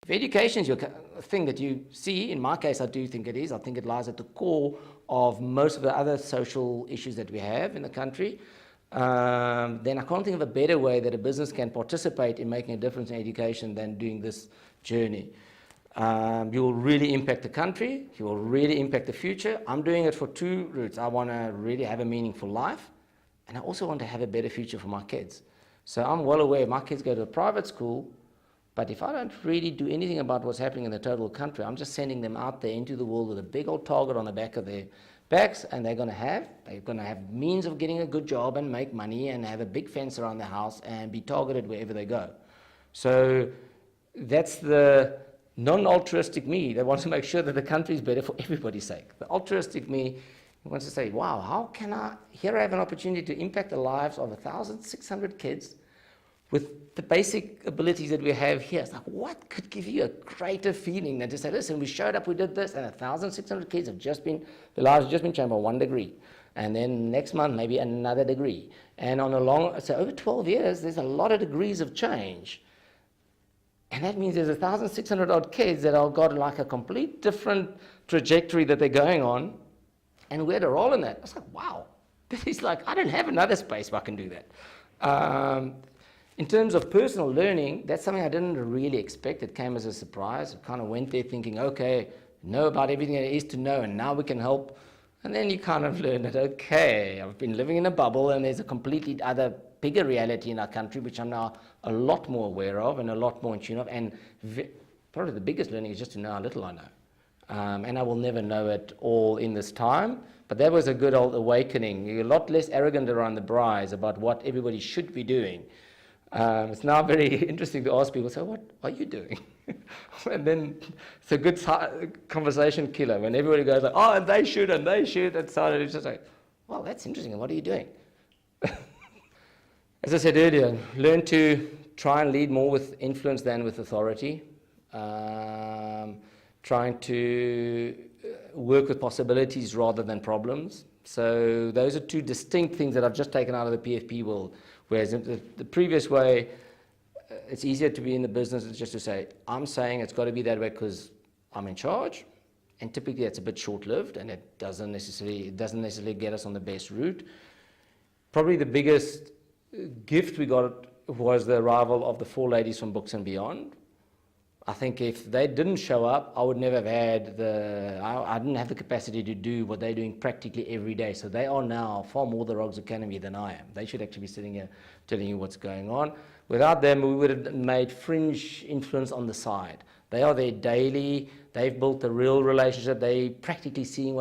if education is your thing that you see, in my case I do think it is, I think it lies at the core of most of the other social issues that we have in the country, then I can't think of a better way that a business can participate in making a difference in education than doing this journey. You will really impact the country, you will really impact the future. I'm doing it for two routes. I want to really have a meaningful life, and I also want to have a better future for my kids. So I'm well aware my kids go to a private school, but if I don't really do anything about what's happening in the total country, I'm just sending them out there into the world with a big old target on the back of their backs, and they're going to have means of getting a good job and make money and have a big fence around their house and be targeted wherever they go. So that's the non-altruistic me that wants to make sure that the country is better for everybody's sake. The altruistic me wants to say, wow, how can here I have an opportunity to impact the lives of 1,600 kids with the basic abilities that we have here. It's like, what could give you a greater feeling than to say, listen, we showed up, we did this, and 1,600 kids have their lives have just been changed by 1 degree. And then next month, maybe another degree. And so over 12 years, there's a lot of degrees of change. And that means there's 1,600 odd kids that have got like a complete different trajectory that they're going on, and we had a role in that. I was like, wow, this is like, I don't have another space where I can do that. In terms of personal learning, that's something I didn't really expect. It came as a surprise. I kind of went there thinking, okay, know about everything there is to know, and now we can help. And then you kind of learn that, okay, I've been living in a bubble, and there's a completely other, bigger reality in our country, which I'm now a lot more aware of and a lot more in tune of. And probably the biggest learning is just to know how little I know. And I will never know it all in this time. But that was a good old awakening. You're a lot less arrogant around the braais about what everybody should be doing. It's now very interesting to ask people, so what are you doing? And then it's a good conversation killer when everybody goes like, oh, and they should, and so it's just like, well, that's interesting, and what are you doing? As I said earlier, learn to try and lead more with influence than with authority. Trying to work with possibilities rather than problems. So those are two distinct things that I've just taken out of the PFP world. Whereas in the previous way, it's easier to be in the business just to say, I'm saying it's got to be that way because I'm in charge. And typically it's a bit short-lived, and it doesn't necessarily get us on the best route. Probably the biggest gift we got was the arrival of the 4 ladies from Books and Beyond. I think if they didn't show up, I would never have had I didn't have the capacity to do what they're doing practically every day. So they are now far more the Rogues Academy than I am. They should actually be sitting here telling you what's going on. Without them, we would have made fringe influence on the side. They are there daily. They've built a real relationship. They're practically seeing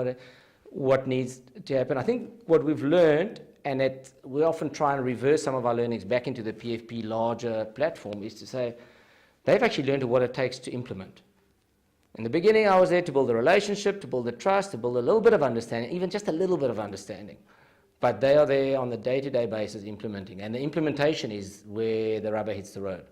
what needs to happen. I think what we've learned, and we often try and reverse some of our learnings back into the PFP larger platform, is to say, they've actually learned what it takes to implement. In the beginning, I was there to build a relationship, to build a trust, to build a little bit of understanding, even just a little bit of understanding. But they are there on the day-to-day basis implementing. And the implementation is where the rubber hits the road.